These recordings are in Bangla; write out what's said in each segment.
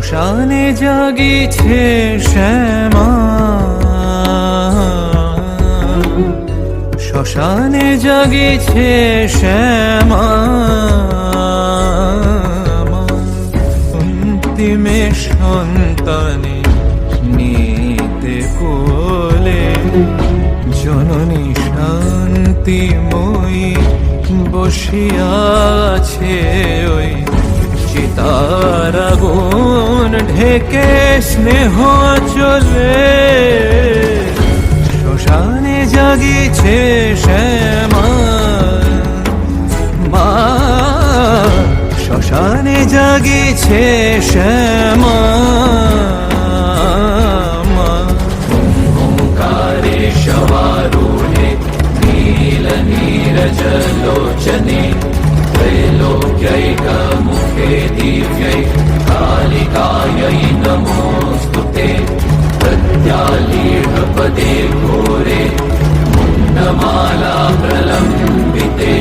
শ্মশানে জাগিছে শ্যামা, শ্মশানে জাগিছে শ্যামা, অন্তিমে সন্তানে নিতে কোলে জননী শান্তিময়ী বসিয়াছে ওই চিতার আগুন ঢেকে স্নেহ চলে। শ্মশানে জাগিছে শ্যামা মা, শ্মশানে জাগিছে শ্যামা মা। ওঙ্কারে শবারূঢ়ে নীল নীরজলোচনে त्रैलोक्यैकमुखे दिव्यै कालिकायै नमोऽस्तुते। प्रत्यालीढपदे घोरे मुण्डमाला प्रलम्बिते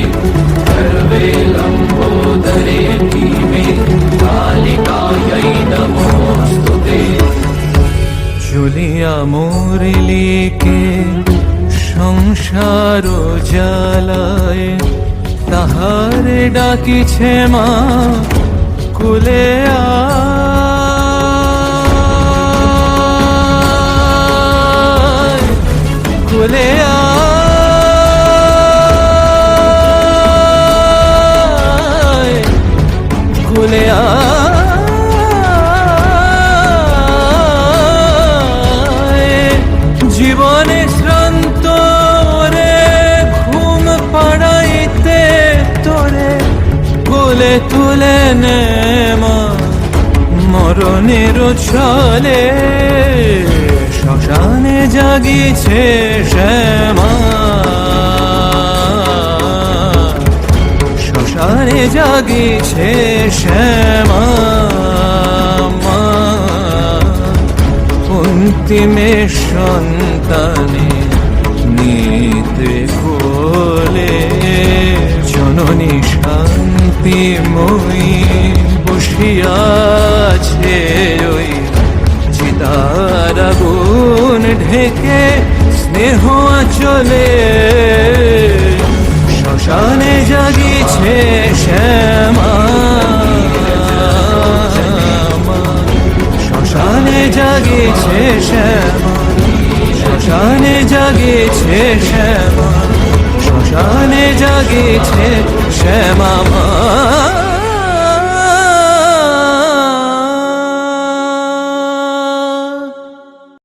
सर्वे लम्बोदरे भीमे कालिकायै नमोऽस्तुते। জ্বলিয়া মরিলিকে সংসার জ্বালায় তাহারে ডাকিছে মা কুলে আয়, কুলে আয়, কুলে আয়। জীবনে শ্রান্ত রে ঘুম পাড়াইতে তোরে কোলে তুলে নে মা মরণের ছলে। শ্মশানে জাগিছে শ্যামা, শ্মশানে জাগিছে শ্যামা মা। অন্তিমে সন্তানে নিতে কোলে জননী শান্তিময়ী বসিয়াছে ওই চিতার আগুন ঢেকে স্নেহ চলে। শ্মশানে জাগিছে শ্যামা, শ্মশানে জাগিছে শ্যামা, শ্মশানে জাগিছে শ্যামা, শ্মশানে জাগিছে শ্যামা।